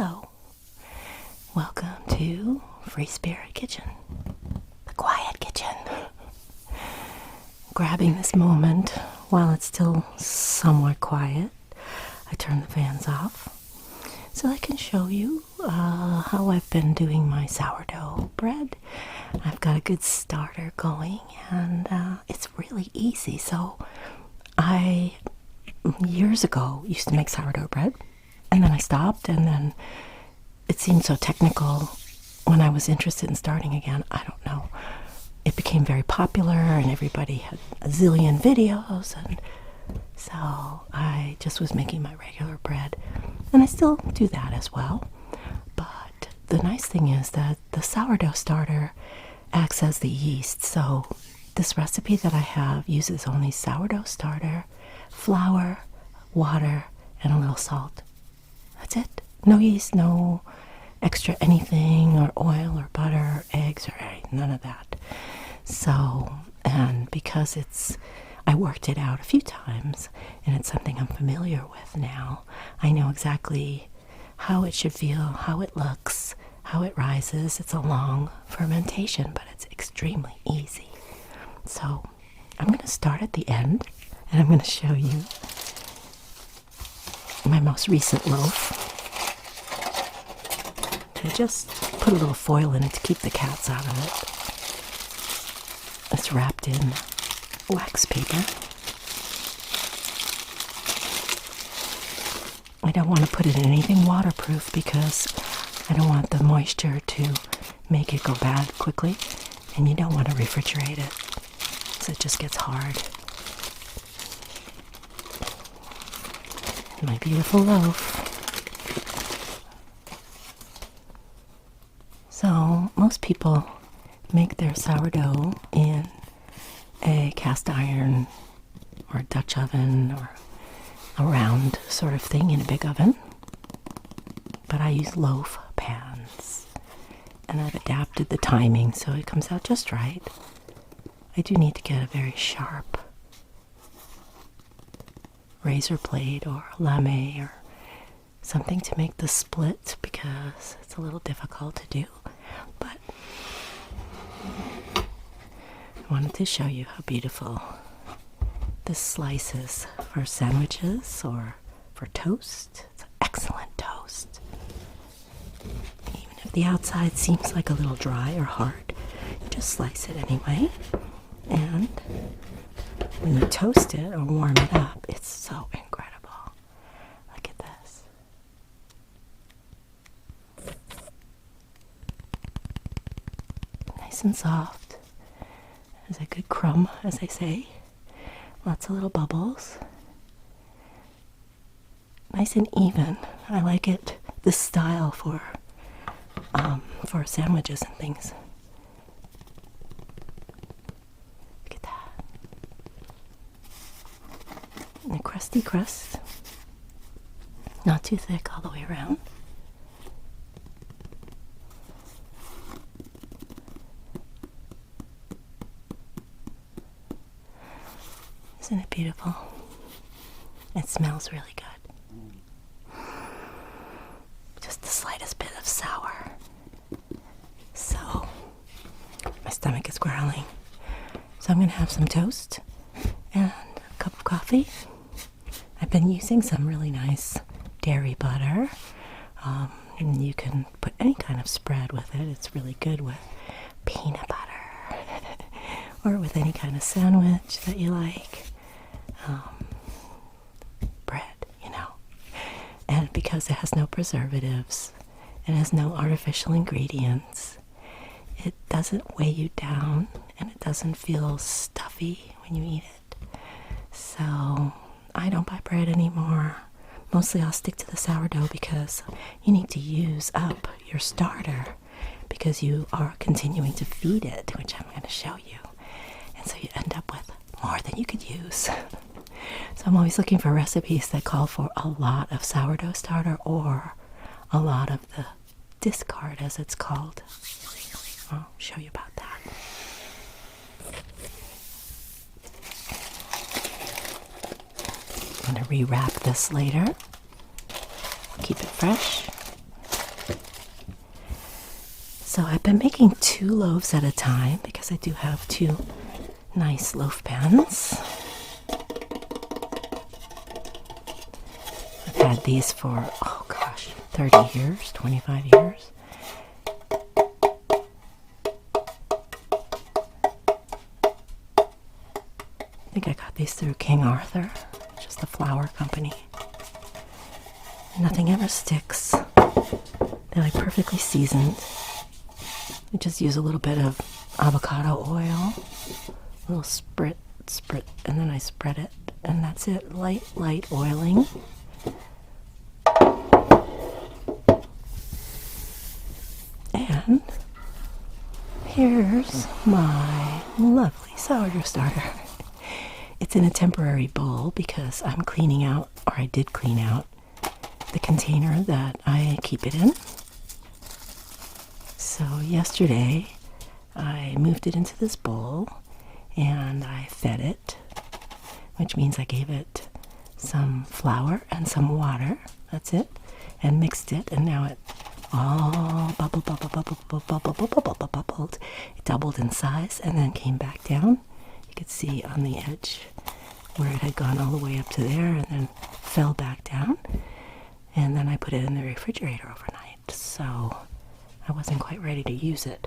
Hello. Welcome to Free Spirit Kitchen, the quiet kitchen. Grabbing this moment while it's still somewhat quiet, I turn the fans off so I can show you how I've been doing my sourdough bread. I've got a good starter going, and it's really easy. So I, years ago, used to make sourdough bread, and then I stopped, and then it seemed so technical when I was interested in starting again. I don't know. It became very popular, and everybody had a zillion videos, and so I just was making my regular bread, and I still do that as well. But the nice thing is that the sourdough starter acts as the yeast. So this recipe that I have uses only sourdough starter, flour, water, and a little salt. That's it. No yeast, no extra anything, or oil, or butter, or eggs, or none of that. So, and because I worked it out a few times, and it's something I'm familiar with now, I know exactly how it should feel, how it looks, how it rises. It's a long fermentation, but it's extremely easy. So, I'm going to start at the end, and I'm going to show you my most recent loaf. I just put a little foil in it to keep the cats out of it. It's wrapped in wax paper. I don't want to put it in anything waterproof because I don't want the moisture to make it go bad quickly, and you don't want to refrigerate it so it just gets hard. My beautiful loaf. So most people make their sourdough in a cast iron or a Dutch oven or a round sort of thing in a big oven. But I use loaf pans, and I've adapted the timing so it comes out just right. I do need to get a very sharp razor blade or lame or something to make the split because it's a little difficult to do. But I wanted to show you how beautiful this slice is for sandwiches or for toast. It's an excellent toast. Even if the outside seems like a little dry or hard, you just slice it anyway. And when you toast it or warm it up, it's so incredible. Look at this. Nice and soft. There's a good crumb, as they say. Lots of little bubbles. Nice and even. I like it, this style for sandwiches and things. Look at that. And a crusty crust. Not too thick all the way around. Isn't it beautiful? It smells really good. Just the slightest bit of sour. So, my stomach is growling. So I'm going to have some toast and a cup of coffee. I've been using some really nice dairy butter. And you can put any kind of spread with it. It's really good with peanut butter or with any kind of sandwich that you like. Bread, you know. And because it has no preservatives and has no artificial ingredients, it doesn't weigh you down and it doesn't feel stuffy when you eat it. So I don't buy bread anymore. Mostly I'll stick to the sourdough because you need to use up your starter because you are continuing to feed it, which I'm going to show you. And so you end up with more than you could use. So I'm always looking for recipes that call for a lot of sourdough starter or a lot of the discard, as it's called. I'll show you about that. I'm going to rewrap this later. Keep it fresh. So I've been making 2 loaves at a time because I do have 2 nice loaf pans. I've had these for, oh gosh, 30 years, 25 years. I think I got these through King Arthur, just the flour company. Nothing ever sticks. They're like perfectly seasoned. I just use a little bit of avocado oil, a little sprit, and then I spread it, and that's it. Light oiling. And here's my lovely sourdough starter. It's in a temporary bowl because I'm cleaning out, or I did clean out, the container that I keep it in. So yesterday I moved it into this bowl and I fed it, which means I gave it some flour and some water, that's it, and mixed it, and now it all bubbled. It doubled in size and then came back down. You could see on the edge where it had gone all the way up to there and then fell back down. And then I put it in the refrigerator overnight, so I wasn't quite ready to use it.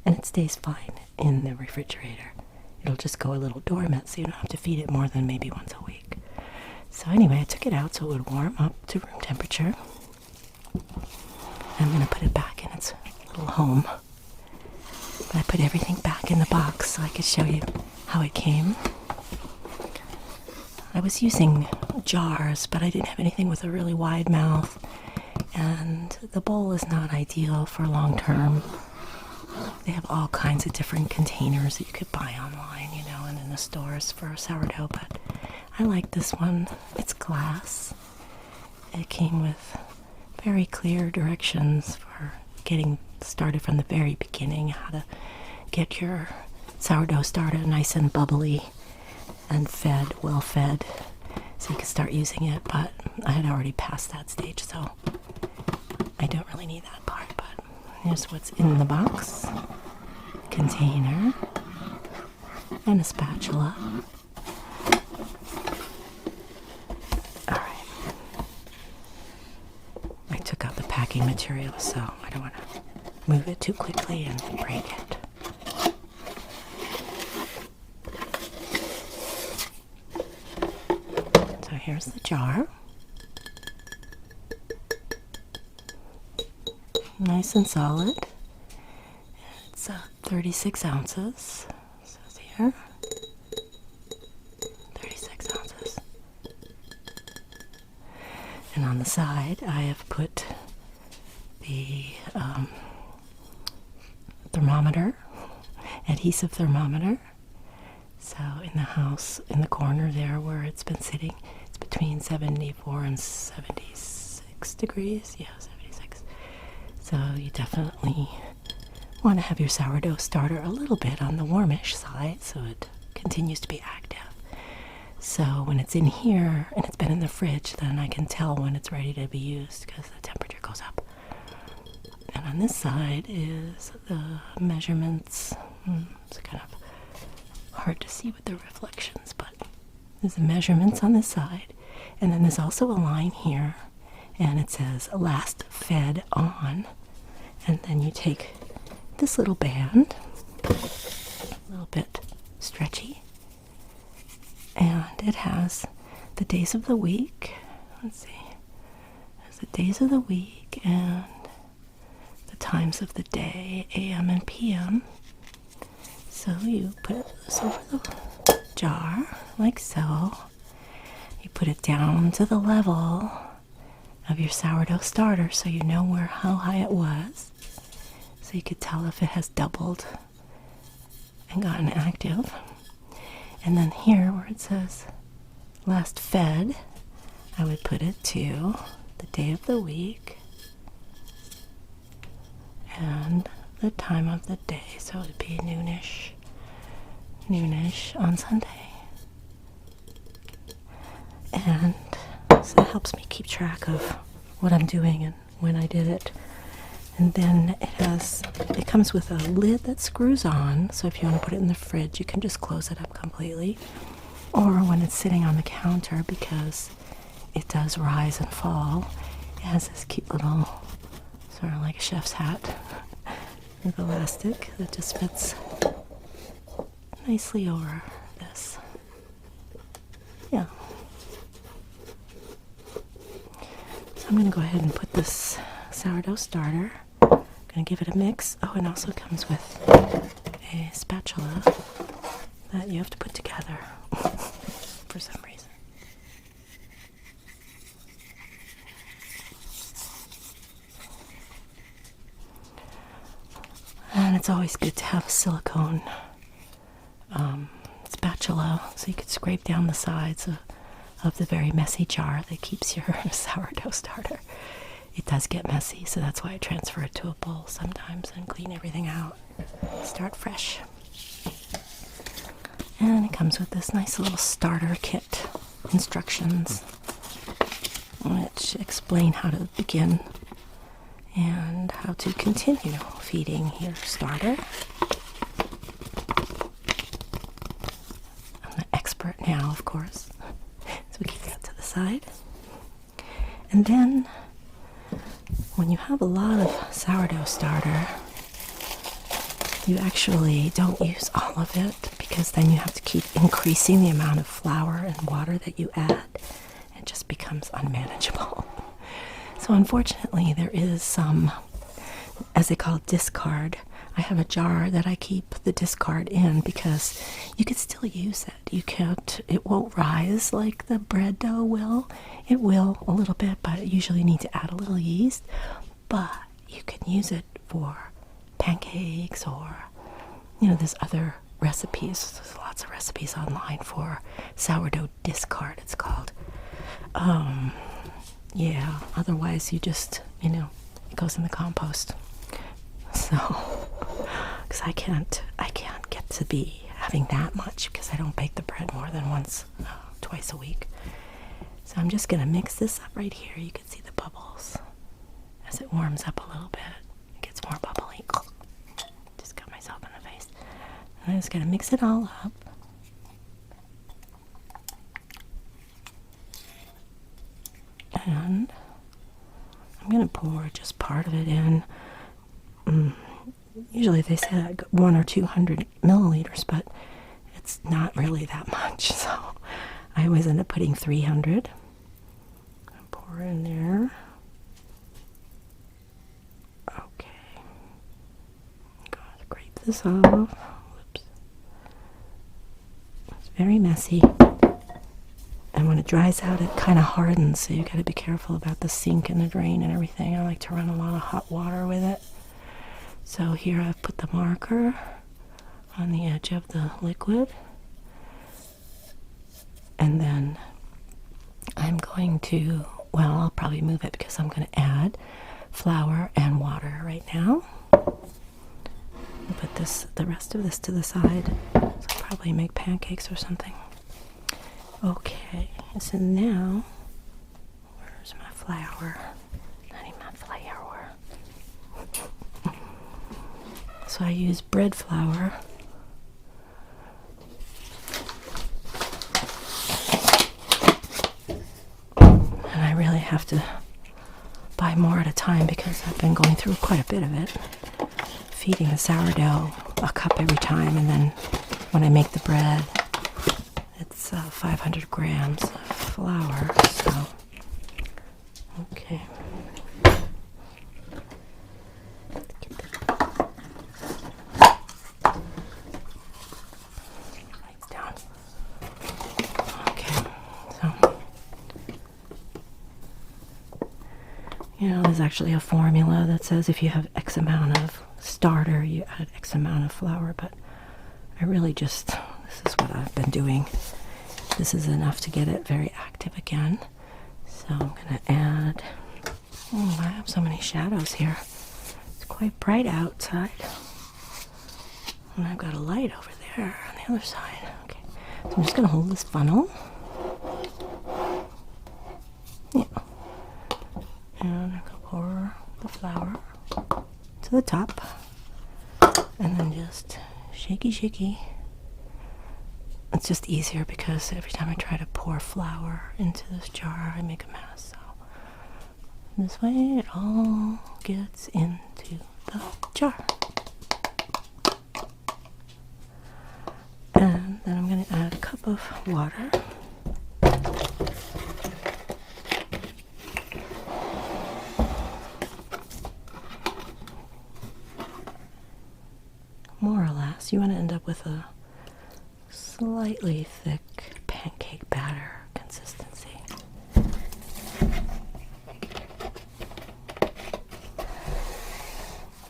And it stays fine in the refrigerator. It'll just go a little dormant, so you don't have to feed it more than maybe once a week. So anyway, I took it out so it would warm up to room temperature. I'm going to put it back in its little home. But I put everything back in the box so I could show you how it came. I was using jars, but I didn't have anything with a really wide mouth. And the bowl is not ideal for long term. They have all kinds of different containers that you could buy online, you know, and in the stores for sourdough, but I like this one. It's glass. It came with very clear directions for getting started from the very beginning, how to get your sourdough started nice and bubbly and fed, well fed, so you can start using it, but I had already passed that stage, so I don't really need that part. But here's what's in the box: container and a spatula. Alright, I took out the packing material, so I don't want to move it too quickly and break it. So here's the jar. Nice and solid. It's 36 ounces. It says here. 36 ounces. And on the side, I have put the thermometer, adhesive thermometer. So in the house, in the corner there where it's been sitting, it's between 74 and 76 degrees. Yeah, 76. So you definitely want to have your sourdough starter a little bit on the warmish side so it continues to be active. So when it's in here and it's been in the fridge, then I can tell when it's ready to be used because the temperature goes up. And on this side is the measurements. It's kind of hard to see with the reflections, but there's the measurements on this side. And then there's also a line here, and it says last fed on. And then you take this little band, a little bit stretchy, and it has the days of the week. Let's see. There's the days of the week and the times of the day, AM and PM. So you put this over the jar, like so. You put it down to the level of your sourdough starter so you know how high it was. So you could tell if it has doubled and gotten active. And then here where it says last fed, I would put it to the day of the week and the time of the day. So it would be noonish on Sunday. And so it helps me keep track of what I'm doing and when I did it. And then it comes with a lid that screws on, so if you want to put it in the fridge, you can just close it up completely. Or when it's sitting on the counter, because it does rise and fall, it has this cute little, sort of like a chef's hat, with elastic that just fits nicely over this. Yeah. So I'm going to go ahead and put this sourdough starter. I'm going to give it a mix. Oh, and also comes with a spatula that you have to put together for some reason. And it's always good to have a silicone spatula so you could scrape down the sides of the very messy jar that keeps your sourdough starter. It does get messy, so that's why I transfer it to a bowl sometimes and clean everything out. Start fresh. And it comes with this nice little starter kit instructions, which explain how to begin and how to continue feeding your starter. I'm the expert now, of course, so we keep that to the side. And then, when you have a lot of sourdough starter, you actually don't use all of it, because then you have to keep increasing the amount of flour and water that you add. It just becomes unmanageable. So unfortunately, there is some, as they call it, discard. I have a jar that I keep the discard in because you could still use it. You can't, it won't rise like the bread dough will. It will a little bit, but you usually need to add a little yeast. But you can use it for pancakes, or, there's other recipes. There's lots of recipes online for sourdough discard, it's called. Yeah, otherwise you just, it goes in the compost. So, because I can't get to be having that much, because I don't bake the bread more than twice a week. So I'm just going to mix this up right here. You can see the bubbles as it warms up a little bit. It gets more bubbly. Just got myself in the face. And I'm just going to mix it all up. And I'm going to pour just part of it in. Usually they say that 100 or 200 milliliters, but it's not really that much, so I always end up putting 300. Pour in there. Okay. I'm going to scrape this off. Whoops. It's very messy. And when it dries out, it kind of hardens, so you got to be careful about the sink and the drain and everything. I like to run a lot of hot water with it. So here I've put the marker on the edge of the liquid. And then I'm going to, I'll probably move it because I'm going to add flour and water right now. I'll put the rest of this to the side. So I'll probably make pancakes or something. Okay, so now, where's my flour? I need my flour. So I use bread flour. And I really have to buy more at a time because I've been going through quite a bit of it. Feeding the sourdough a cup every time, and then when I make the bread, it's 500 grams of flour, so, okay. Write down. Okay, so, there's actually a formula that says if you have X amount of starter, you add X amount of flour, but I really this is what I've been doing. This is enough to get it very active again. So I'm going to add, I have so many shadows here. It's quite bright outside. And I've got a light over there on the other side. Okay, so I'm just going to hold this funnel. Yeah. And I'm going to pour the flour to the top, and then just shaky, shaky. It's just easier because every time I try to pour flour into this jar, I make a mess. So this way it all gets into the jar. And then I'm going to add a cup of water. More or less, you want to end up with a slightly thick pancake batter consistency.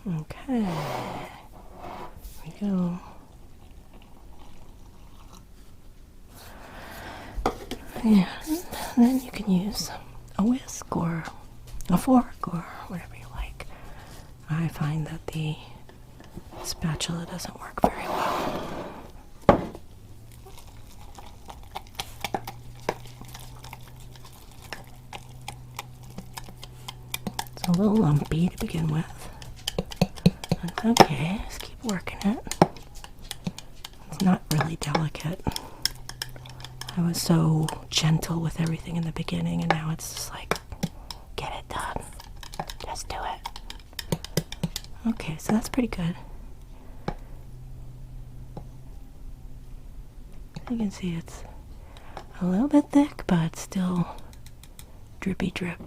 Okay, here we go. And then you can use a whisk or a fork or whatever you like. I find that the spatula doesn't work very well. It's a little lumpy to begin with. That's okay, just keep working it. It's not really delicate. I was so gentle with everything in the beginning, and now it's just like, get it done. Just do it. Okay, so that's pretty good. You can see it's a little bit thick, but still drippy drip.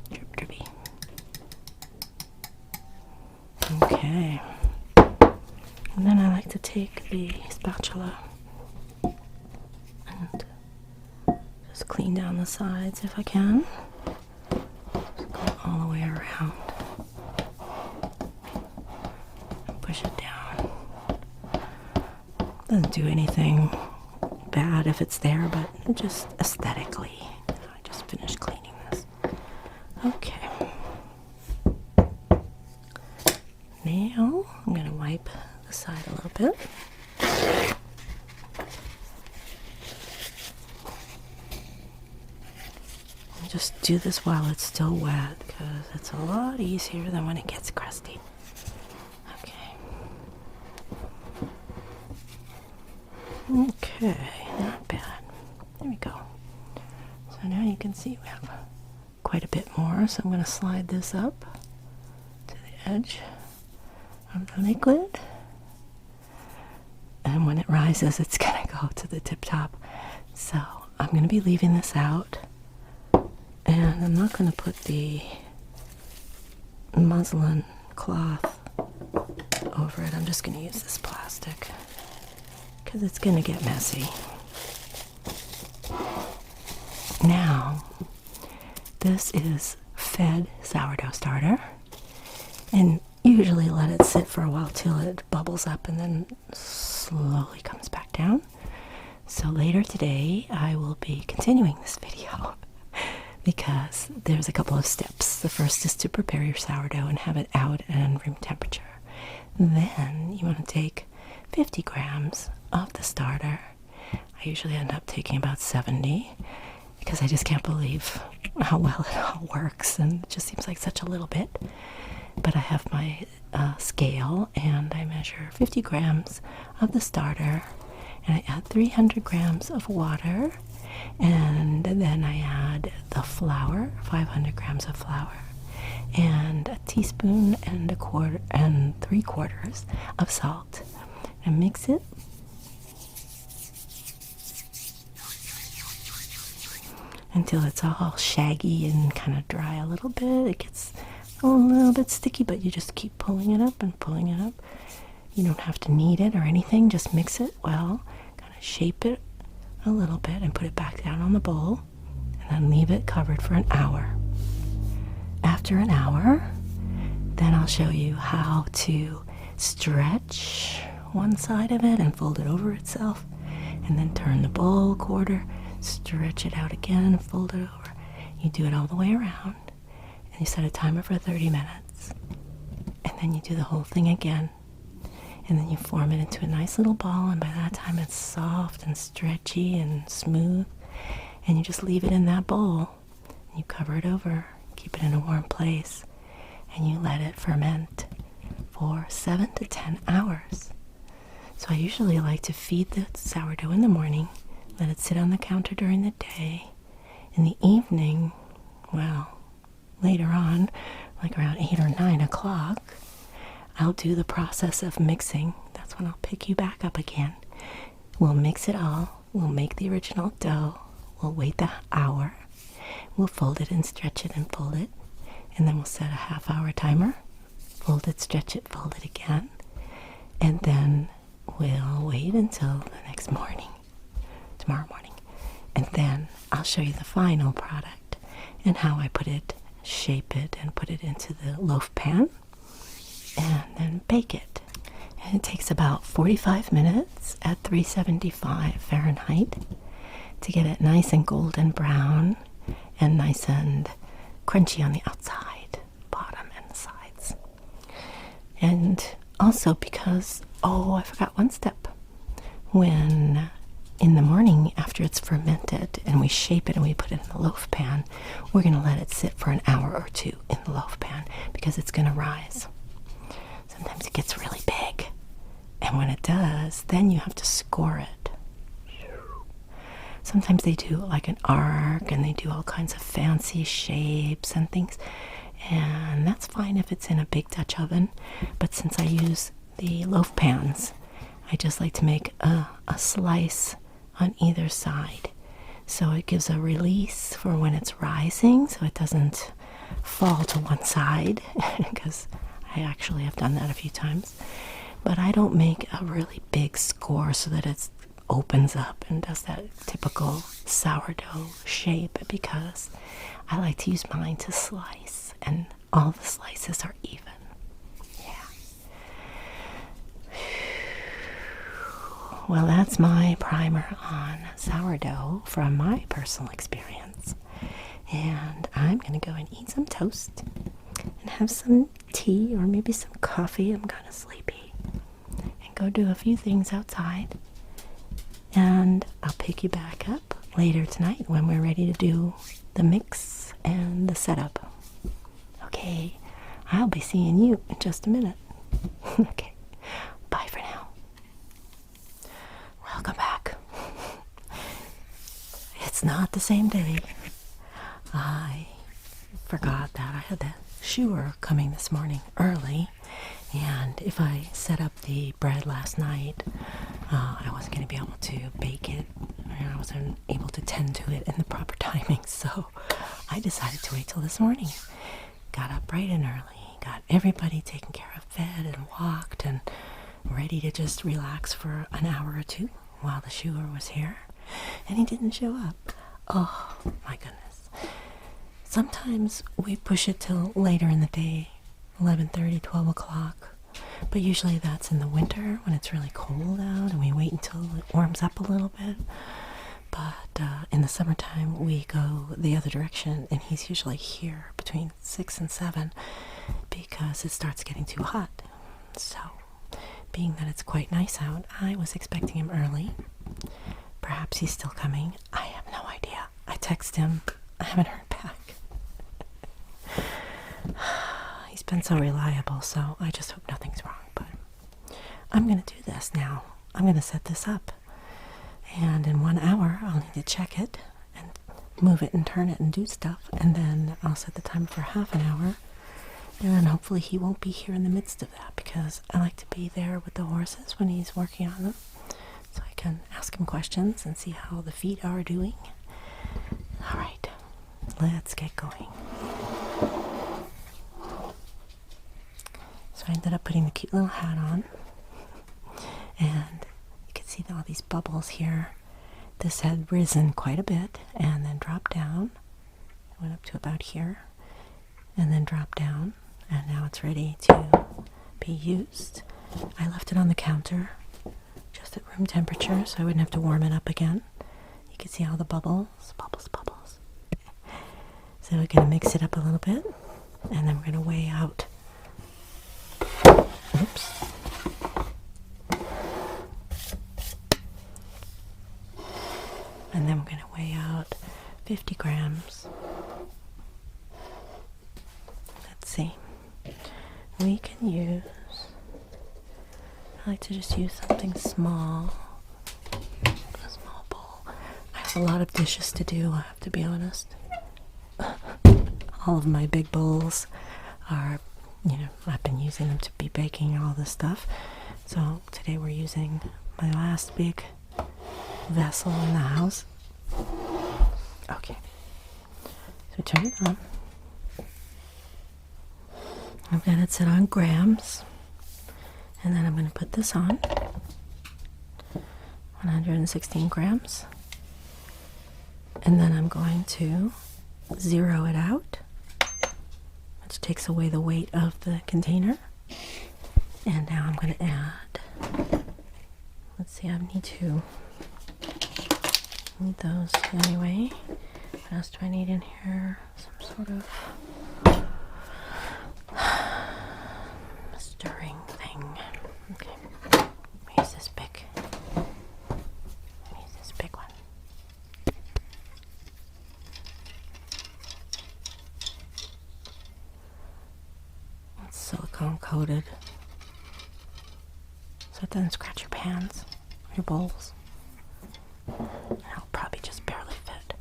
Drip drippy. Okay. And then I like to take the spatula and just clean down the sides if I can. Just go all the way around. And push it down. Doesn't do anything bad if it's there, but just aesthetically. I just finished cleaning this. Okay. Now I'm going to wipe the side a little bit. And just do this while it's still wet, because it's a lot easier than when it gets crusty. Okay, not bad. There we go. So now you can see we have quite a bit more, so I'm going to slide this up to the edge of the liquid. And when it rises, it's going to go to the tip top. So I'm going to be leaving this out. And I'm not going to put the muslin cloth over it. I'm just going to use this plastic, because it's going to get messy. Now, this is fed sourdough starter, and usually let it sit for a while till it bubbles up and then slowly comes back down. So later today, I will be continuing this video because there's a couple of steps. The first is to prepare your sourdough and have it out at room temperature. Then you want to take 50 grams of the starter. I usually end up taking about 70 because I just can't believe how well it all works, and it just seems like such a little bit. But I have my scale, and I measure 50 grams of the starter, and I add 300 grams of water, and then I add the flour, 500 grams of flour, and a teaspoon and 3/4 of salt, and mix it. Until it's all shaggy and kind of dry a little bit. It gets a little bit sticky, but you just keep pulling it up and pulling it up. You don't have to knead it or anything, just mix it well, kind of shape it a little bit and put it back down on the bowl, and then leave it covered for an hour. After an hour, then I'll show you how to stretch one side of it and fold it over itself, and then turn the bowl quarter, stretch it out again, fold it over. You do it all the way around, and you set a timer for 30 minutes, and then you do the whole thing again, and then you form it into a nice little ball, and by that time it's soft and stretchy and smooth, and you just leave it in that bowl, and you cover it over, keep it in a warm place, and you let it ferment for 7 to 10 hours. So I usually like to feed the sourdough in the morning, let it sit on the counter during the day. In the evening, well, later on, like around 8 or 9 o'clock, I'll do the process of mixing. That's when I'll pick you back up again. We'll mix it all. We'll make the original dough. We'll wait the hour. We'll fold it and stretch it and fold it. And then we'll set a half-hour timer. Fold it, stretch it, fold it again. And then we'll wait until the next morning, tomorrow morning. And then I'll show you the final product and how I put it, shape it, and put it into the loaf pan. And then bake it. And it takes about 45 minutes at 375 Fahrenheit to get it nice and golden brown and nice and crunchy on the outside, bottom, and the sides. And also because, I forgot one step. When in the morning after it's fermented and we shape it and we put it in the loaf pan, we're going to let it sit for an hour or two in the loaf pan because it's going to rise. Sometimes it gets really big, and when it does, then you have to score it. Sometimes they do like an arc, and they do all kinds of fancy shapes and things, and that's fine if it's in a big Dutch oven, but since I use the loaf pans, I just like to make a slice on either side, so it gives a release for when it's rising, so it doesn't fall to one side, because I actually have done that a few times. But I don't make a really big score so that it opens up and does that typical sourdough shape, because I like to use mine to slice, and all the slices are even. Yeah. Well, that's my primer on sourdough from my personal experience. And I'm going to go and eat some toast and have some tea or maybe some coffee. I'm kind of sleepy. And go do a few things outside. And I'll pick you back up later tonight when we're ready to do the mix and the setup. Okay, I'll be seeing you in just a minute. Okay, bye for now. Welcome back. It's not the same day. I forgot that I had the shoer coming this morning early, and if I set up the bread last night, I wasn't going to be able to bake it, and I wasn't able to tend to it in the proper timing, so I decided to wait till this morning. Got up bright and early, got everybody taken care of, fed and walked, and ready to just relax for an hour or two while the shoer was here, and he didn't show up. Oh my goodness. Sometimes we push it till later in the day, 11:30, 12 o'clock, but usually that's in the winter when it's really cold out and we wait until it warms up a little bit. But in the summertime we go the other direction, and he's usually here between 6 and 7 because it starts getting too hot. So, being that it's quite nice out, I was expecting him early. Perhaps he's still coming. I have no idea. I text him. I haven't heard back. He's been so reliable, so I just hope nothing's wrong. But I'm going to do this now. I'm going to set this up. And in 1 hour, I'll need to check it and move it and turn it and do stuff. And then I'll set the timer for half an hour. And then hopefully he won't be here in the midst of that, because I like to be there with the horses when he's working on them, so I can ask him questions and see how the feet are doing. All right, let's get going. So I ended up putting the cute little hat on, and you can see all these bubbles here. This had risen quite a bit and then dropped down. It went up to about here and then dropped down, and now it's ready to be used. I left it on the counter just at room temperature so I wouldn't have to warm it up again. You can see all the bubbles. So we're going to mix it up a little bit, and then we're going to weigh out. Oops. And then we're going to weigh out 50 grams. Let's see. we can use, I like to just use something small, a small bowl. I have a lot of dishes to do, I have to be honest. All of my big bowls are, I've been using them to be baking all this stuff. So today we're using my last big vessel in the house. Okay, so turn it on. I'm going to set on grams, and then I'm going to put this on, 116 grams, and then I'm going to zero it out, which takes away the weight of the container. And now I'm going to add, let's see, I need those anyway. What else do I need in here? Some sort of stirring thing. Okay, use this big one. It's silicone coated, so it doesn't scratch your pans, your bowls. It'll probably just barely fit.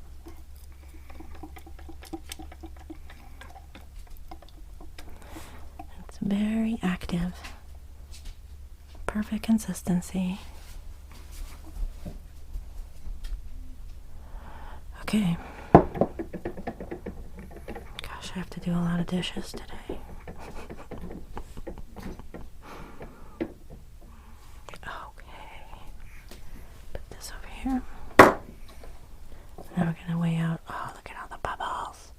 It's very active. Perfect consistency. Okay. Gosh, I have to do a lot of dishes today. Here. Now we're going to weigh out. Oh, look at all the bubbles.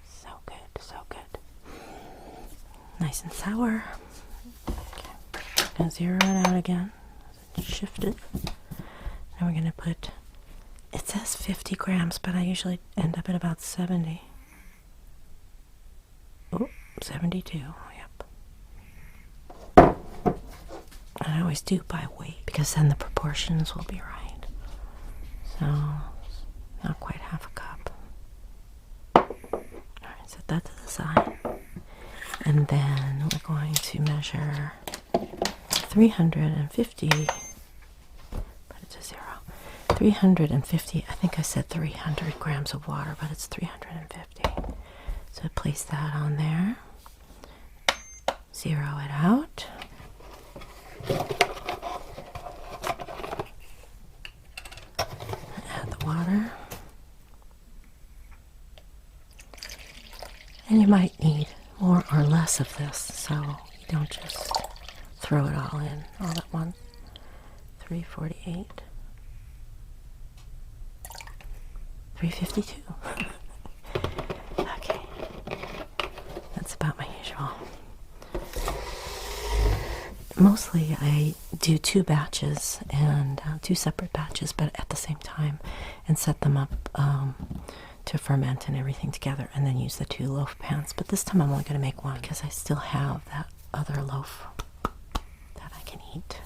So good, so good. Nice and sour. Okay. Going to zero it out again. Shift it. Now we're going to put, it says 50 grams, but I usually end up at about 70. Oh, 72. Yep. I always do by weight because then the proportions will be right. So, not quite half a cup. Alright, set that to the side. And then we're going to measure 350, put it to 0, 350, I think I said 300 grams of water, but it's 350. So place that on there, zero it out. Water, and you might need more or less of this, so you don't just throw it all in all at once. 348, 352. Okay, that's about my usual. Mostly I do two batches and two separate batches, but at the same time, and set them up to ferment and everything together, and then use the two loaf pans. But this time I'm only going to make one because I still have that other loaf that I can eat.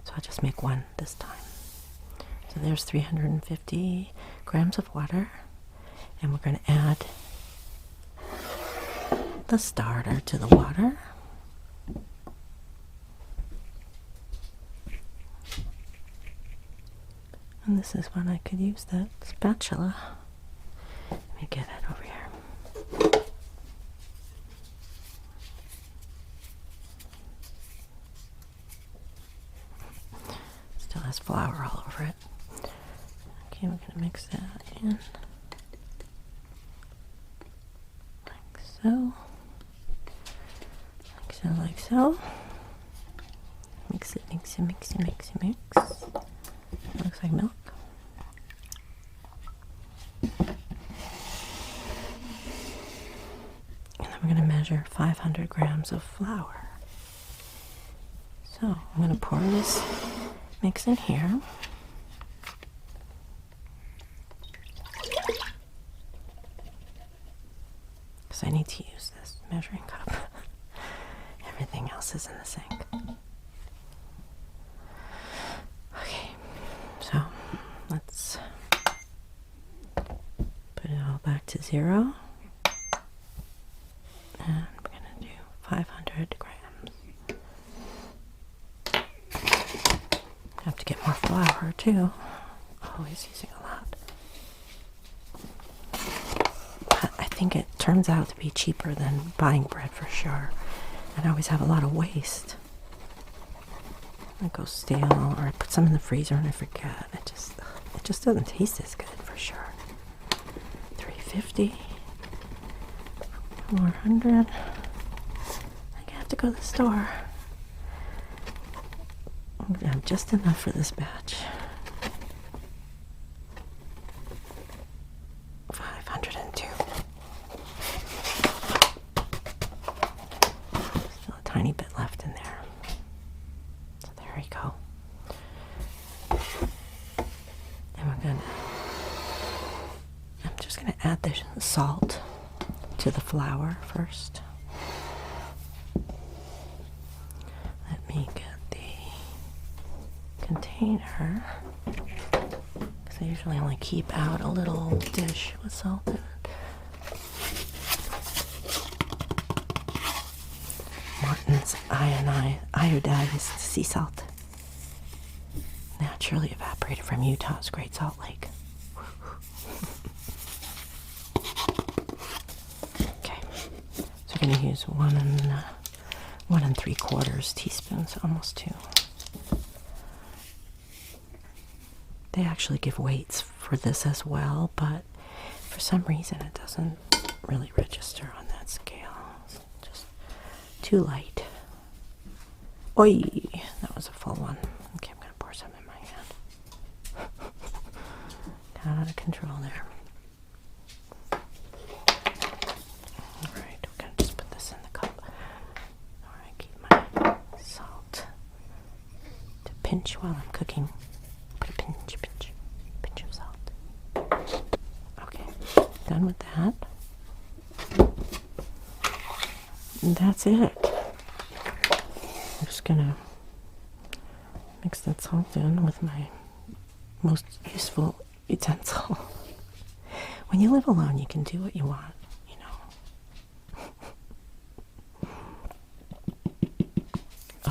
So I'll just make one this time. So there's 350 grams of water, and we're going to add the starter to the water. And this is when I could use that spatula. Let me get it over here. Still has flour all over it. Okay, we're going to mix that in. Like so. Like so, like so. Mix it, mix it, mix it, mix it, mix. Looks like milk. And then we're going to measure 500 grams of flour. So I'm going to pour this mix in here. Because I need to use this measuring cup. Everything else is in the sink. So let's put it all back to 0, and we're going to do 500 grams. flour too. Always using a lot. But I think it turns out to be cheaper than buying bread for sure. And I always have a lot of waste. It goes stale, or I put some in the freezer and I forget. It just doesn't taste as good for sure. $3.50, $400. I have to go to the store. I'm gonna have just enough for this batch. 502. Still a tiny bit left in there. So there we go. And I'm just gonna add the salt to the flour first. Let me get the container, because I usually only keep out a little dish with salt in it. Martin's iodized sea salt, naturally evaporated from Utah's Great Salt Lake. Okay, so we're going to use 1 3/4 teaspoons, almost 2. They actually give weights for this as well, but for some reason it doesn't really register on that scale. It's just too light. Oi! That was a full one. Okay, I'm going to pour some in my hand. Got out of control there. Alright, we're going to just put this in the cup. Alright, keep my salt to pinch while I'm cooking. Put a pinch of salt. Okay, done with that. And that's it. I'm just gonna mix that salt in with my most useful utensil. When you live alone, you can do what you want, you know.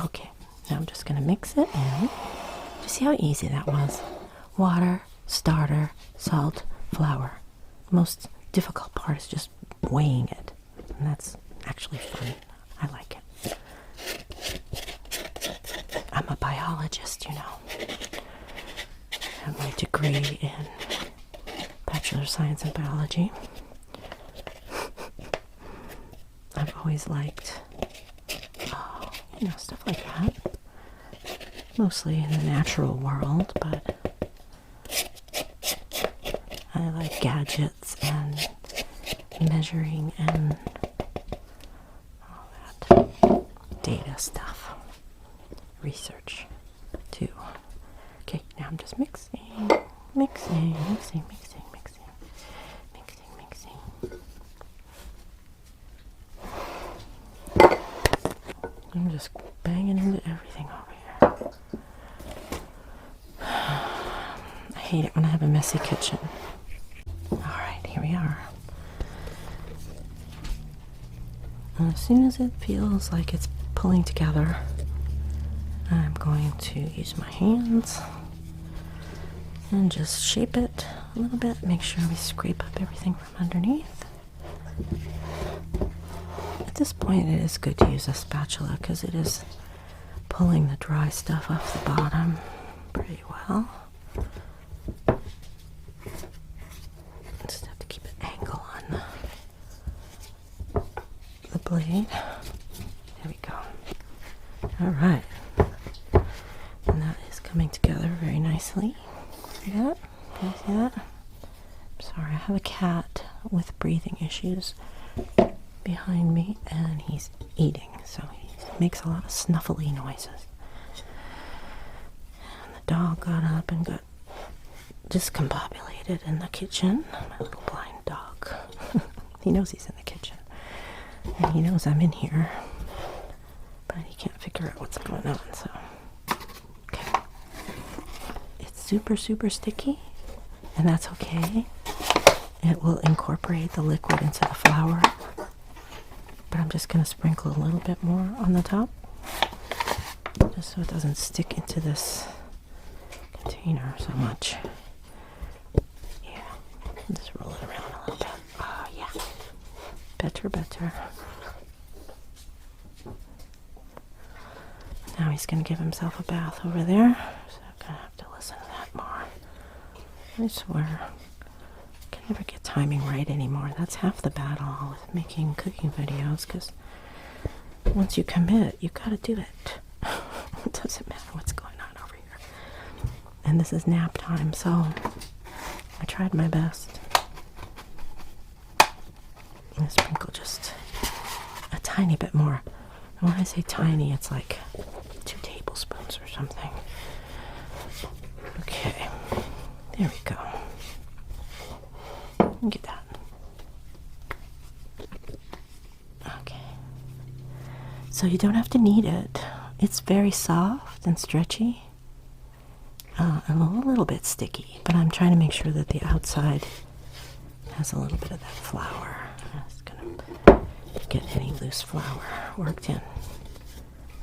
Okay, now I'm just gonna mix it in. Just see how easy that was. Water, starter, salt, flour. The most difficult part is just weighing it. And that's actually fun. I like it. I'm a biologist, you know. I have my degree in Bachelor of Science in Biology. I've always liked, stuff like that. Mostly in the natural world, but I like gadgets and measuring and all that data stuff. Research, too. Okay, now I'm just mixing. I'm just banging into everything over here. I hate it when I have a messy kitchen. Alright, here we are. And as soon as it feels like it's pulling together, I'm going to use my hands and just shape it a little bit. Make sure we scrape up everything from underneath. At this point, it is good to use a spatula because it is pulling the dry stuff off the bottom pretty well. Just have to keep an angle on the blade. There we go. All right. And that is coming together very nicely. See that? Can you see that? I'm sorry, I have a cat with breathing issues behind me, and he's eating, so he makes a lot of snuffly noises. And the dog got up and got discombobulated in the kitchen. My little blind dog. He knows he's in the kitchen, and he knows I'm in here, but he can't figure out what's going on, so. Okay. It's super, super sticky, and that's okay. It will incorporate the liquid into the flour. But I'm just going to sprinkle a little bit more on the top, just so it doesn't stick into this container so much. Yeah, just roll it around a little bit. Oh, yeah. Better, better. Now he's going to give himself a bath over there, so I'm going to have to listen to that more. I swear, I can never get timing right anymore. That's half the battle with making cooking videos, because once you commit, you got to do it. It doesn't matter what's going on over here. And this is nap time, so I tried my best. I'm going to sprinkle just a tiny bit more. And when I say tiny, it's like 2 tablespoons or something. Okay, there we go. Look at that. Okay. So you don't have to knead it. It's very soft and stretchy. And a little bit sticky, but I'm trying to make sure that the outside has a little bit of that flour. I'm just going to get any loose flour worked in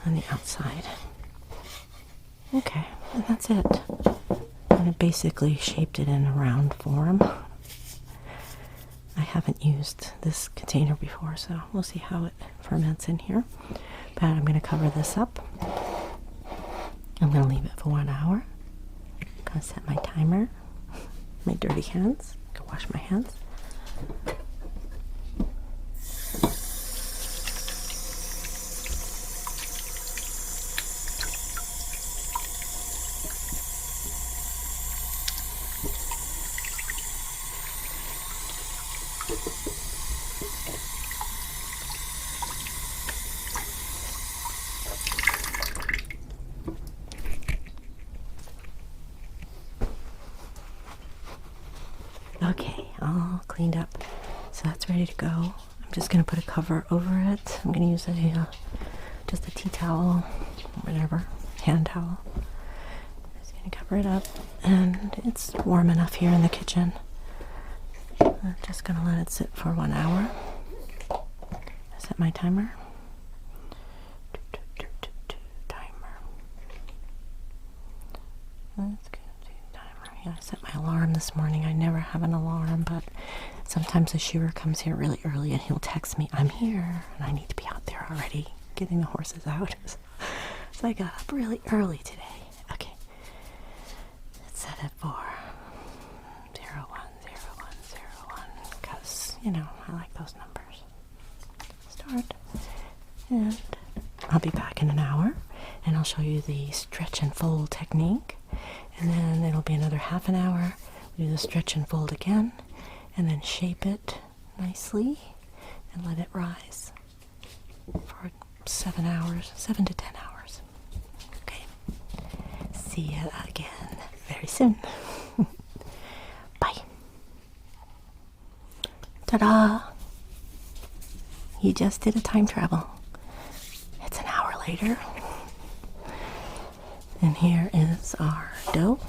on the outside. Okay, and that's it. And I basically shaped it in a round form. I haven't used this container before, so we'll see how it ferments in here. But I'm going to cover this up. I'm going to leave it for 1 hour. I'm going to set my timer. My dirty hands. I can wash my hands. Okay, all cleaned up. So that's ready to go. I'm just going to put a cover over it. I'm going to use just a tea towel, whatever, hand towel. Just going to cover it up. And it's warm enough here in the kitchen. I'm just going to let it sit for 1 hour. Set my timer. Timer. Let's go to timer. Yeah, I set my alarm this morning. I never have an alarm, but sometimes the shearer comes here really early and he'll text me, I'm here, and I need to be out there already getting the horses out. So I got up really early today. Okay. Let's set it for 010101, because, you know, I like those numbers. Start. And I'll be back in an hour, and I'll show you the stretch and fold technique. And then it'll be another half an hour. We do the stretch and fold again, and then shape it nicely and let it rise for 7 hours, 7 to 10 hours. Okay. See you again very soon. Bye. Ta-da! You just did a time travel. It's an hour later. And here is our dough.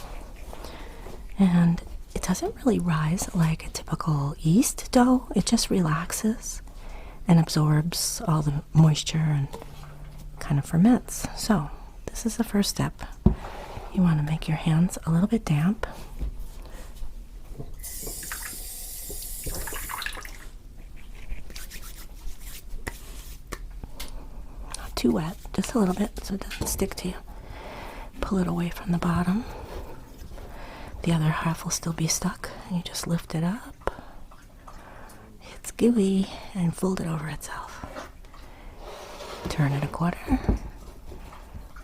And it doesn't really rise like a typical yeast dough. It just relaxes and absorbs all the moisture and kind of ferments. So this is the first step. You want to make your hands a little bit damp. Not too wet, just a little bit so it doesn't stick to you. Pull it away from the bottom. The other half will still be stuck. You just lift it up. It's gooey and fold it over itself. Turn it a quarter.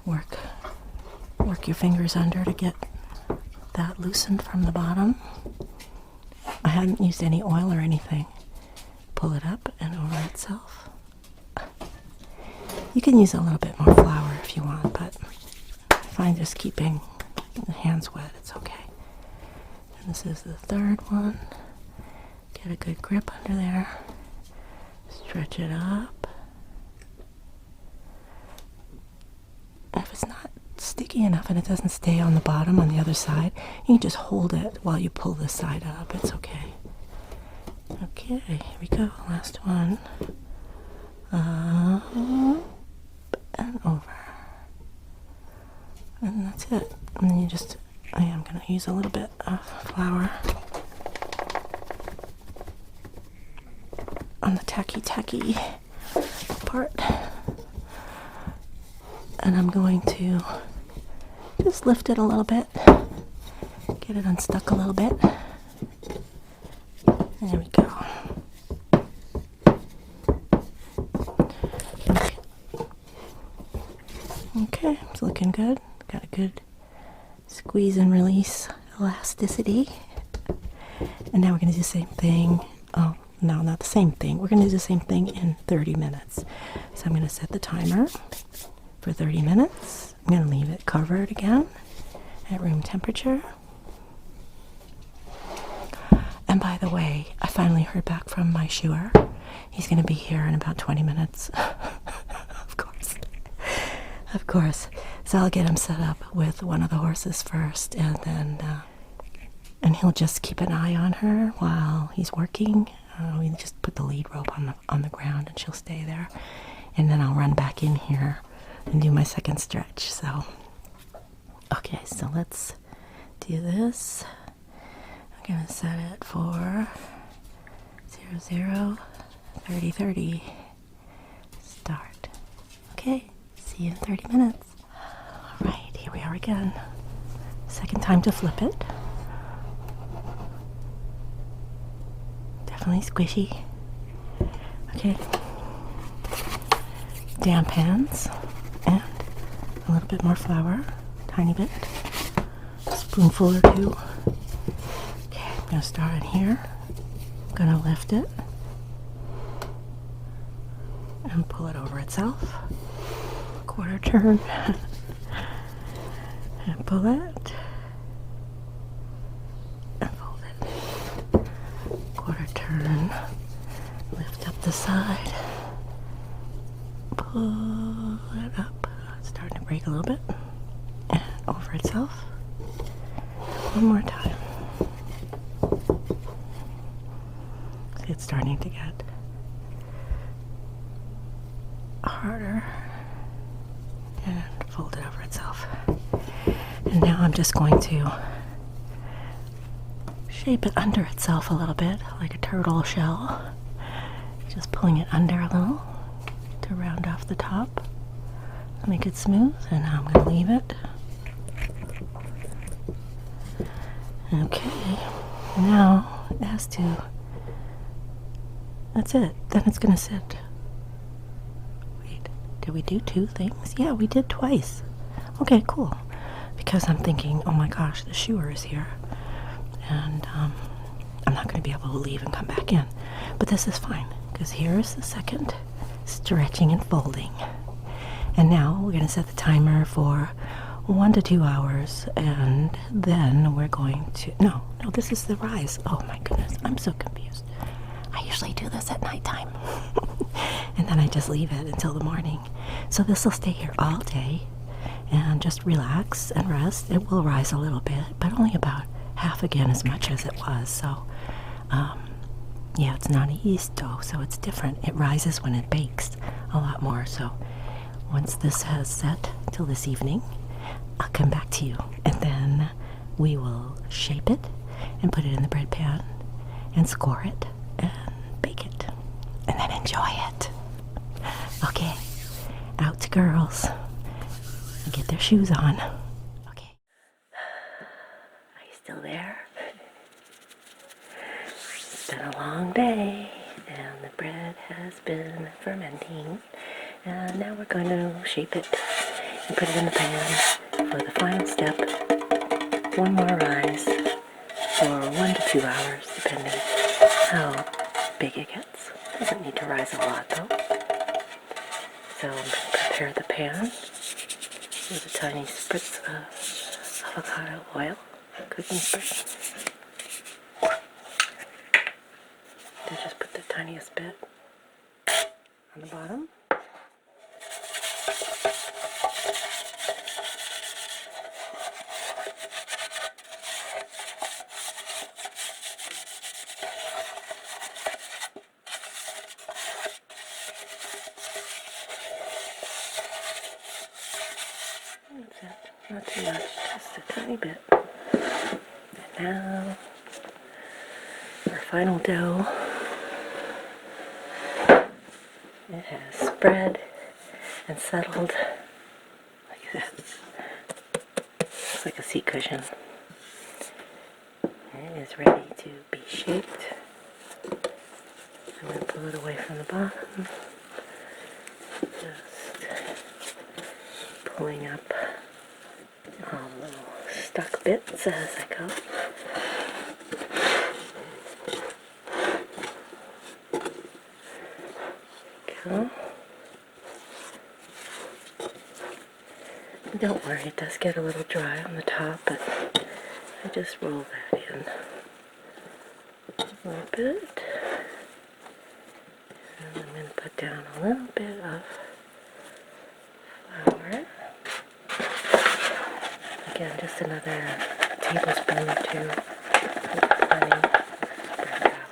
Work your fingers under to get that loosened from the bottom. I hadn't used any oil or anything. Pull it up and over itself. You can use a little bit more flour if you want, but I find just keeping the hands wet, it's okay. And this is the third one. Get a good grip under there. Stretch it up. If it's not sticky enough and it doesn't stay on the bottom on the other side, you can just hold it while you pull this side up. It's okay. Okay, here we go. Last one. Up and over. And that's it. And then I gonna use a little bit of flour on the tacky part. And I'm going to just lift it a little bit, get it unstuck a little bit. There we go. Okay, it's looking good. Got a good squeeze and release elasticity. And now we're going to do the same thing. Oh, no, not the same thing. We're going to do the same thing in 30 minutes. So I'm going to set the timer for 30 minutes. I'm going to leave it covered again at room temperature. And by the way, I finally heard back from my shoer. He's going to be here in about 20 minutes. Of course. So I'll get him set up with one of the horses first, and then and he'll just keep an eye on her while he's working. We just put the lead rope on the ground, and she'll stay there. And then I'll run back in here and do my second stretch. So, okay, so let's do this. I'm gonna set it for 00, 30, 30. Start. Okay. See you in 30 minutes. All right, here we are again. Second time to flip it. Definitely squishy. Okay. Damp hands and a little bit more flour, tiny bit, a spoonful or two. Okay, I'm gonna start in here. I'm gonna lift it and pull it over itself. Quarter turn and pull it and fold it. Quarter turn, lift up the side, pull it up. It's starting to break a little bit and over itself. One more time. See, it's starting to get harder. And fold it over itself. And now I'm just going to shape it under itself a little bit, like a turtle shell. Just pulling it under a little to round off the top. Make it smooth, and now I'm going to leave it. Okay, now it has to, that's it. Then it's going to sit. Did we do two things? Yeah, we did twice. Okay, cool. Because I'm thinking, oh my gosh, the shoer is here. And I'm not going to be able to leave and come back in. But this is fine, because here's the second stretching and folding. And now we're going to set the timer for 1 to 2 hours. And then we're going to, no, this is the rise. Oh my goodness, I'm so confused. I usually do this at nighttime. And then I just leave it until the morning. So this will stay here all day and just relax and rest. It will rise a little bit, but only about half again as much as it was. So, yeah, it's not a yeast dough, so it's different. It rises when it bakes a lot more. So once this has set till this evening, I'll come back to you. And then we will shape it and put it in the bread pan and score it and bake it. And then enjoy it. Okay, out to girls. Get their shoes on. Okay. Are you still there? It's been a long day, and the bread has been fermenting. And now we're going to shape it and put it in the pan for the final step. One more rise for 1 to 2 hours, depending how big it gets. Doesn't need to rise a lot though. So I'm going to prepare the pan with a tiny spritz of avocado oil, cooking spritz. Then just put the tiniest bit on the bottom. That's it. Not too much, just a tiny bit. And now, our final dough. It has spread and settled like this. It's like a seat cushion. And it is ready to be shaped. I'm going to pull it away from the bottom. Just pulling up all the little stuck bits as I go. Go. Don't worry, it does get a little dry on the top, but I just roll that in a little bit. And I'm going to put down a little bit of flour. Again, just another tablespoon or two. Plenty. Spread it out.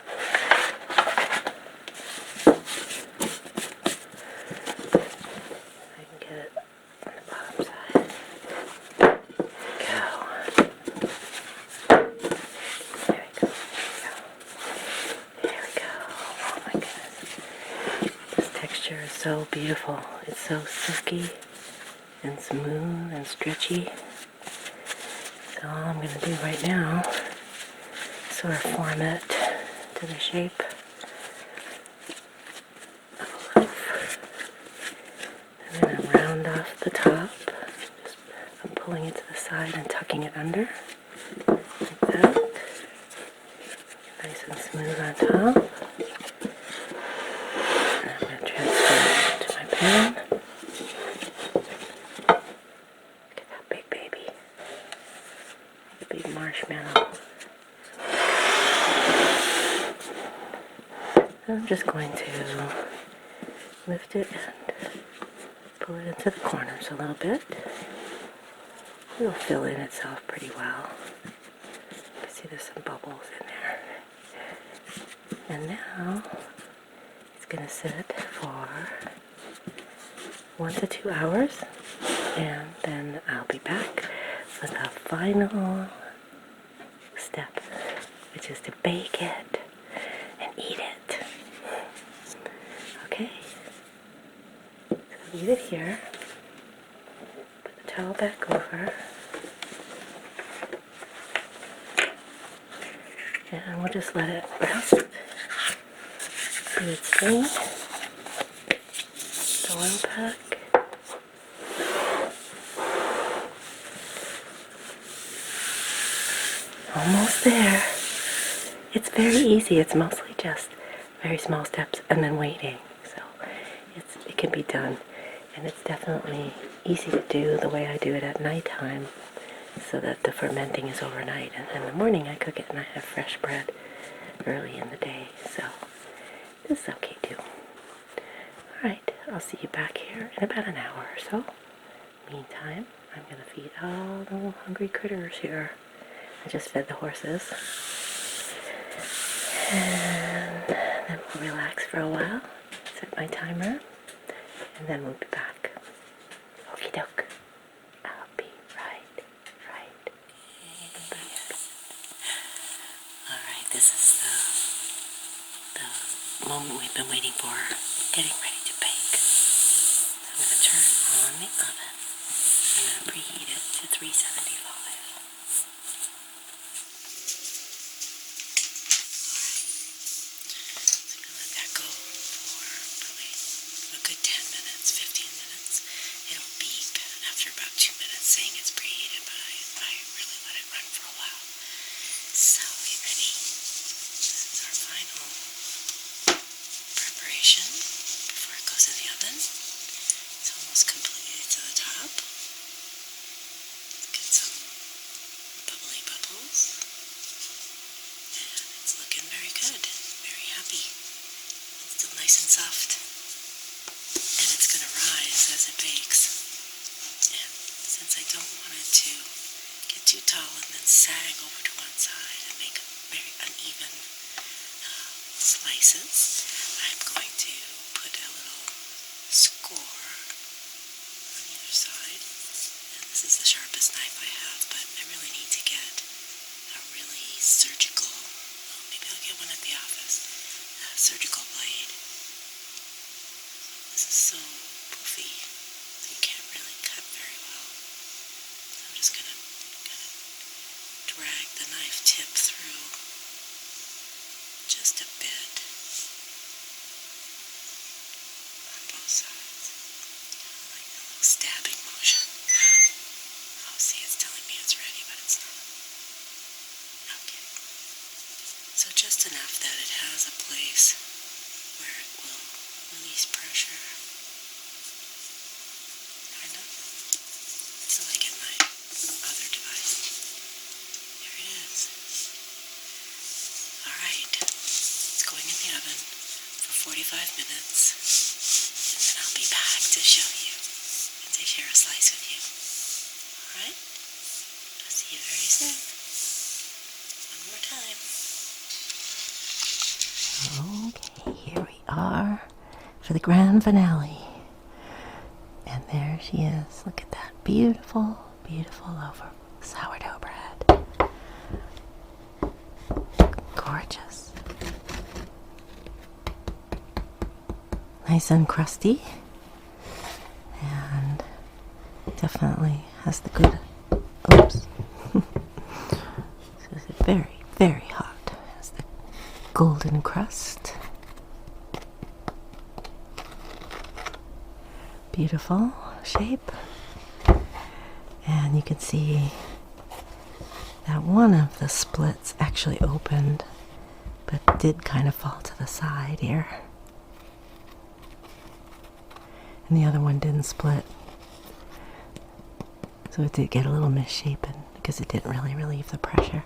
I can get it on the bottom side. There we go. There we go. Oh my goodness. This texture is so beautiful. It's so silky and smooth and stretchy. So all I'm going to do right now is sort of form it to the shape of a loaf. And then I round off the top. I'm pulling it to the side and tucking it under. Like that. Nice and smooth on top. And I'm going to transfer it to my pan. Big marshmallow. I'm just going to lift it and pull it into the corners a little bit. It'll fill in itself pretty well. You can see there's some bubbles in there. And now it's going to sit for 1 to 2 hours, and then I'll be back with a final step, which is to bake it and eat it. Okay, so leave it here, put the towel back over, and we'll just let it rest, do its thing. The oil pack. Almost there. It's very easy. It's mostly just very small steps and then waiting. So it can be done. And it's definitely easy to do the way I do it at nighttime, so that the fermenting is overnight. And in the morning I cook it and I have fresh bread early in the day. So this is okay too. Alright, I'll see you back here in about an hour or so. Meantime, I'm going to feed all the little hungry critters here. I just fed the horses. And then we'll relax for a while, set my timer, and then we'll be back. Okie doke. I'll be right. Alright, this is the moment we've been waiting for, getting ready to bake. I'm going to turn on the oven. I'm going to preheat it to 375. Before it goes in the oven. It's almost completely to the top. Get some bubbly bubbles. And it's looking very good. Very happy. It's still nice and soft. And it's going to rise as it bakes. And since I don't want it to get too tall and then sag over to one side and make very uneven slices, I'm going to put a little score on either side. And this is the sharpest knife I have, but I really need to get surgical blade. This is so poofy, so you can't really cut very well. So I'm just gonna kind of drag the knife tip through just a bit on both sides. Kind of like a little stabbing motion. Oh, see, it's telling me it's ready, but it's not. Okay. So just enough that it has a place where it will release pressure. Kind of. Until I get my other device. Here it is. Alright. It's going in the oven for 45 minutes. And then I'll be back to show you and to share a slice with you. Alright? I'll see you very soon. One more time. Okay, here we are for the grand finale. And there she is. Look at that beautiful, beautiful loaf of sourdough bread. Gorgeous. Nice and crusty. And definitely has the good, oops. This is very, very hot. Has the golden crust. Beautiful shape. And you can see that one of the splits actually opened, but did kind of fall to the side here. And the other one didn't split. So it did get a little misshapen because it didn't really relieve the pressure.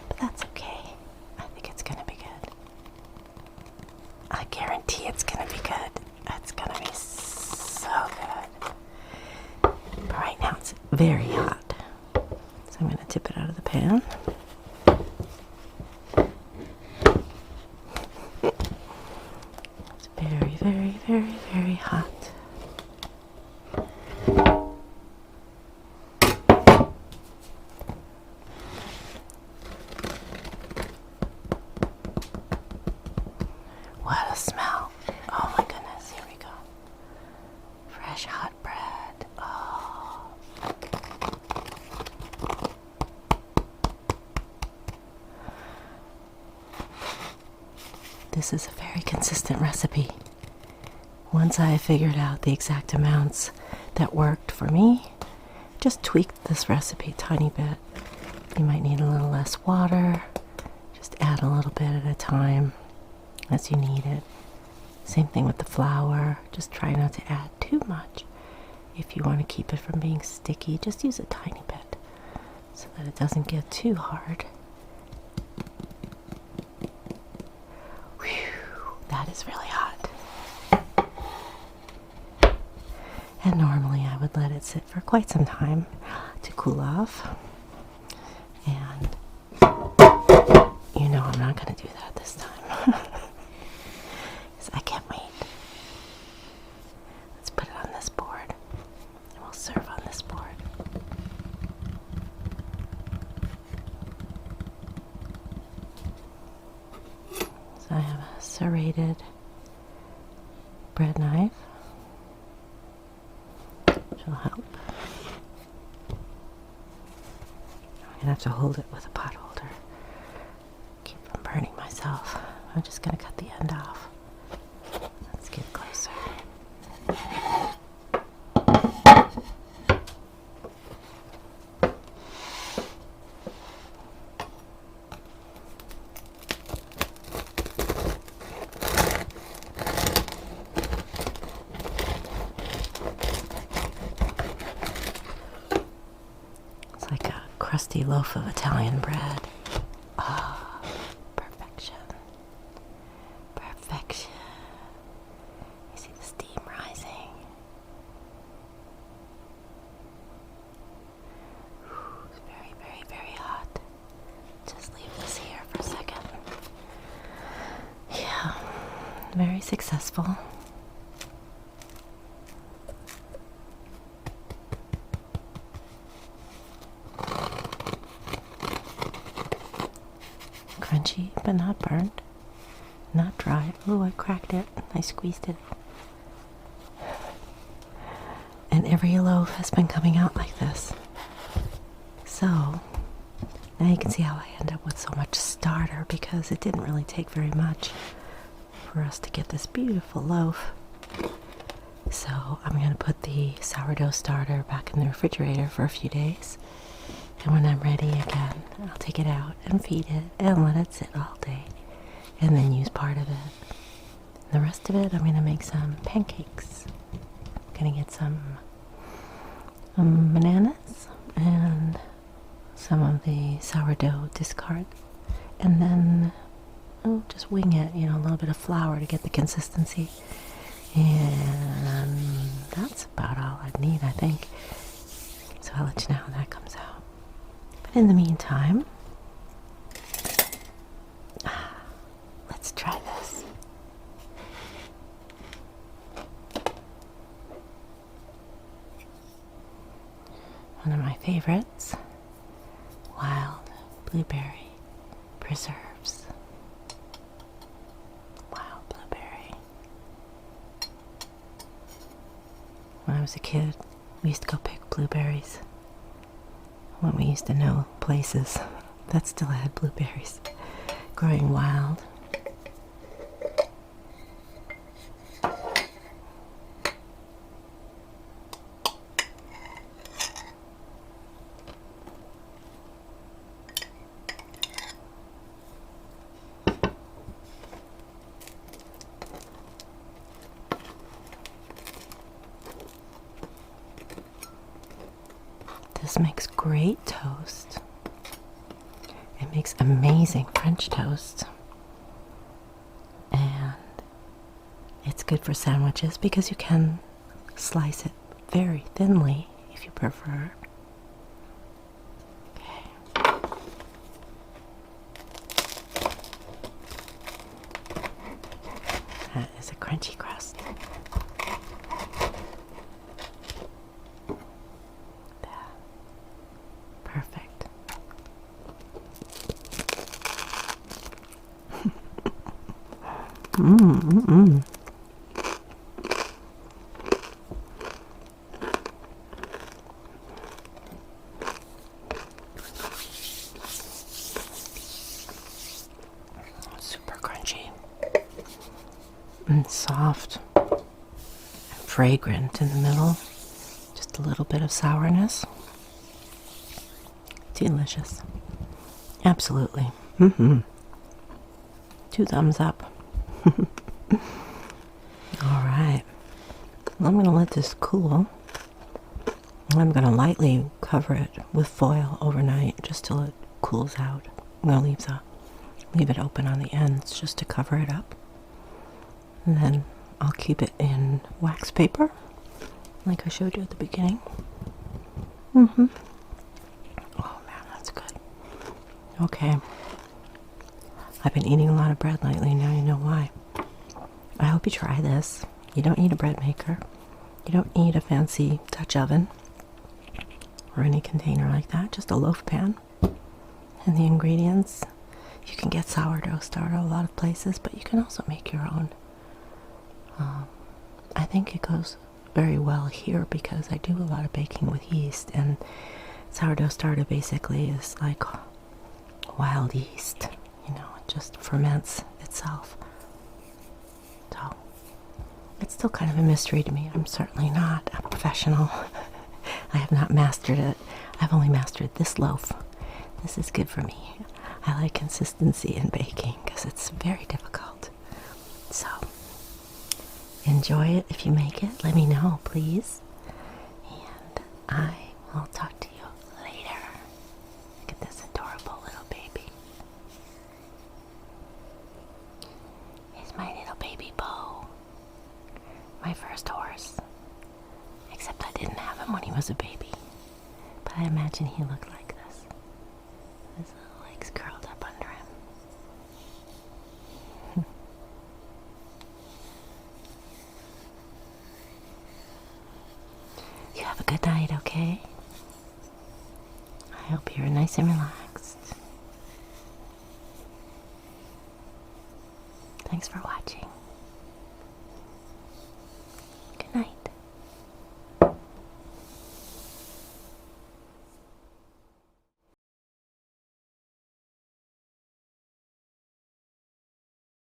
But that's okay. I think it's going to be good. I guarantee it's going to be good. It's going to be so good. But right now it's very hot. So I'm going to tip it out of the pan. It's very, very, very, very hot. What a smell. Oh my goodness, here we go. Fresh hot bread. Oh. This is a very consistent recipe. Once I figured out the exact amounts that worked for me, just tweaked this recipe a tiny bit. You might need a little less water. Just add a little bit at a time as you need it. Same thing with the flour. Just try not to add too much. If you want to keep it from being sticky, just use a tiny bit so that it doesn't get too hard. Whew, that is really hot. And normally I would let it sit for quite some time to cool off. And you know I'm not going to do that this time. I can't wait. Let's put it on this board and we'll serve on this board. So I have a serrated bread knife, which will help. I'm gonna have to hold it with a pot holder. Keep from burning myself. I'm just gonna cut the end off. Let's get closer. It's like a crusty loaf of Italian bread. Ah, perfection. Perfection. You see the steam rising. It's very, very, very hot. Just leave this here for a second. Yeah, very successful. Crunchy, but not burnt. not dried. Oh, I cracked it. I squeezed it. And every loaf has been coming out like this. So, now you can see how I end up with so much starter, because it didn't really take very much for us to get this beautiful loaf. So I'm going to put the sourdough starter back in the refrigerator for a few days. And when I'm ready again, I'll take it out and feed it and let it sit all day. And then use part of it. The rest of it, I'm going to make some pancakes. I'm going to get some bananas and some of the sourdough discard. And then just wing it, a little bit of flour to get the consistency. And that's about all I need, I think. So I'll let you know how that comes out. But in the meantime, let's try this. One of my favorites, wild blueberry preserves. Wild blueberry. When I was a kid, we used to go pick blueberries when we used to know places that still had blueberries growing wild. This makes great toast. It makes amazing French toast. And it's good for sandwiches because you can slice it very thinly if you prefer. Okay. That is a crunchy crust. Perfect. Super crunchy and soft and fragrant in the middle. Just a little bit of sourness. Delicious. Absolutely. 2 thumbs up. Alright. I'm going to let this cool. I'm going to lightly cover it with foil overnight just till it cools out. I'm going to leave it open on the ends just to cover it up. And then I'll keep it in wax paper like I showed you at the beginning. Okay, I've been eating a lot of bread lately, now you know why. I hope you try this. You don't need a bread maker. You don't need a fancy Dutch oven or any container like that, just a loaf pan. And the ingredients, you can get sourdough starter a lot of places, but you can also make your own. I think it goes very well here because I do a lot of baking with yeast, and sourdough starter basically is like wild yeast, it just ferments itself. So it's still kind of a mystery to me. I'm certainly not a professional. I have not mastered it. I've only mastered this loaf. This is good for me. I like consistency in baking because it's very difficult. So enjoy it if you make it. Let me know, please. And I will talk to you later. Look at this adorable little baby. He's my little baby Bo. My first horse. Except I didn't have him when he was a baby. But I imagine he looked like this. His little legs curled up under him. You have a good night, okay? I hope you're nice and relaxed. Thanks Thanks for watching.